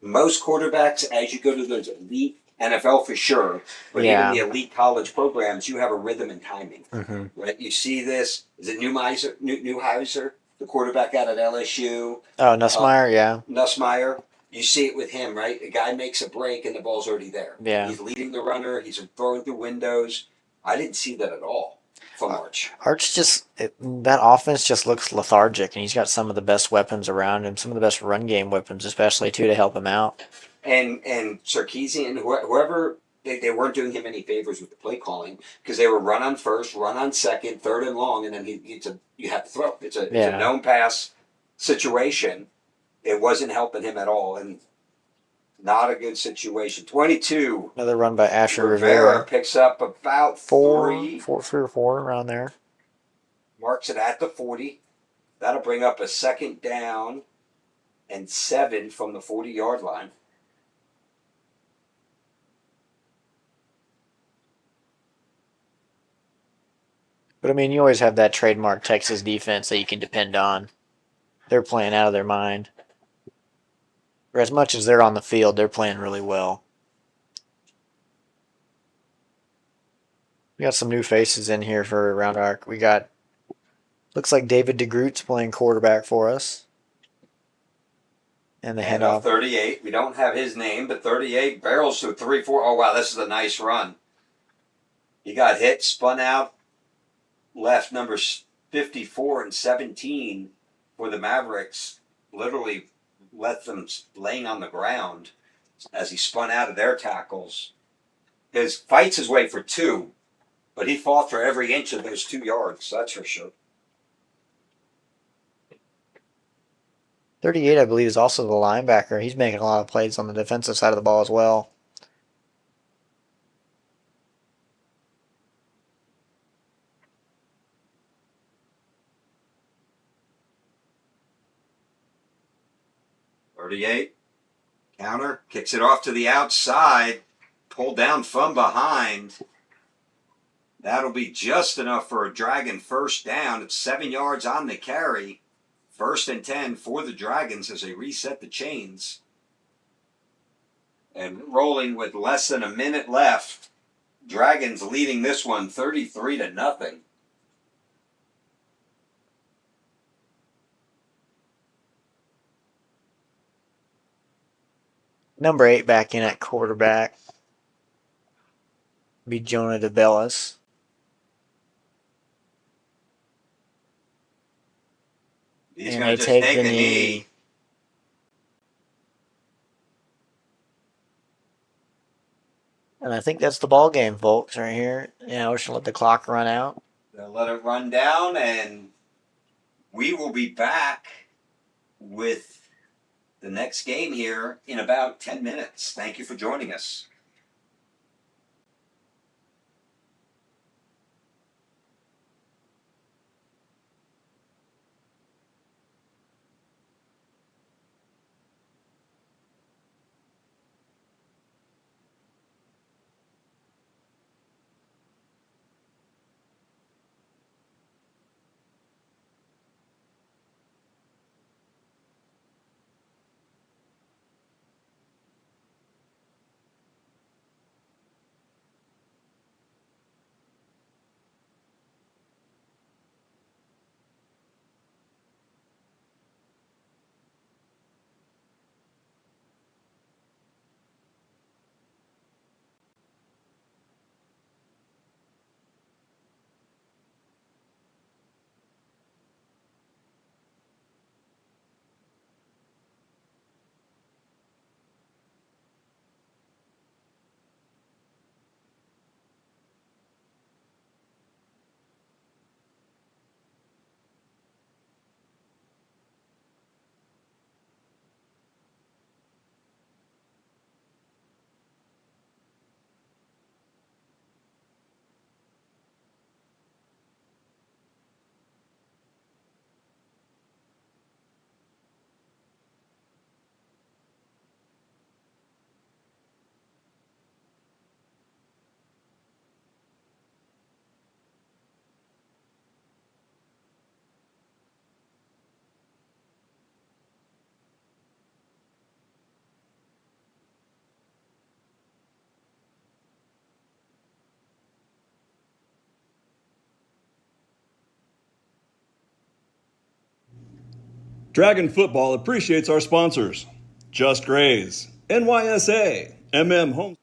Most quarterbacks, as you go to those elite NFL for sure, but even the elite college programs, you have a rhythm and timing. Mm-hmm. Right? You see this. Is it Neuheiser, the quarterback out at LSU? Oh, Nussmeier, yeah. Nussmeier. You see it with him, right? A guy makes a break and the ball's already there. Yeah. He's leading the runner. He's throwing through windows. I didn't see that at all from Arch. Arch that offense just looks lethargic, and he's got some of the best weapons around him, some of the best run game weapons, especially too, to help him out. And Sarkisian, whoever, they weren't doing him any favors with the play calling because they were run on first, run on second, 3rd and long, and then you have to throw. It's a known pass situation. It wasn't helping him at all, and not a good situation. 22. Another run by Asher Rivera picks up about 3 or 4 around there. Marks it at the 40. That'll bring up a 2nd down and 7 from the 40-yard line. But, I mean, you always have that trademark Texas defense that you can depend on. They're playing out of their mind. Or as much as they're on the field, they're playing really well. We got some new faces in here for Round Arc. We got, looks like David DeGroot's playing quarterback for us. And the handoff. 38. We don't have his name, but 38 barrels to 3-4. Oh, wow, this is a nice run. He got hit, spun out, left numbers 54 and 17 for the Mavericks. Literally left them laying on the ground as he spun out of their tackles. His fights his way for 2, but he fought for every inch of those 2 yards, that's for sure. 38, I believe, is also the linebacker. He's making a lot of plays on the defensive side of the ball as well. Counter, kicks it off to the outside, pulled down from behind. That'll be just enough for a Dragon 1st down. It's 7 yards on the carry. 1st and 10 for the Dragons as they reset the chains. And rolling with less than a minute left. Dragons leading this one 33-0. Number 8 back in at quarterback. Be Jonah DeBellis. He's going to just take a knee. And I think that's the ball game, folks, right here. Yeah, we're just going to let the clock run out. They'll let it run down, and we will be back with the next game here in about 10 minutes. Thank you for joining us. Dragon Football appreciates our sponsors: Just Graze, NYSA, MM Home.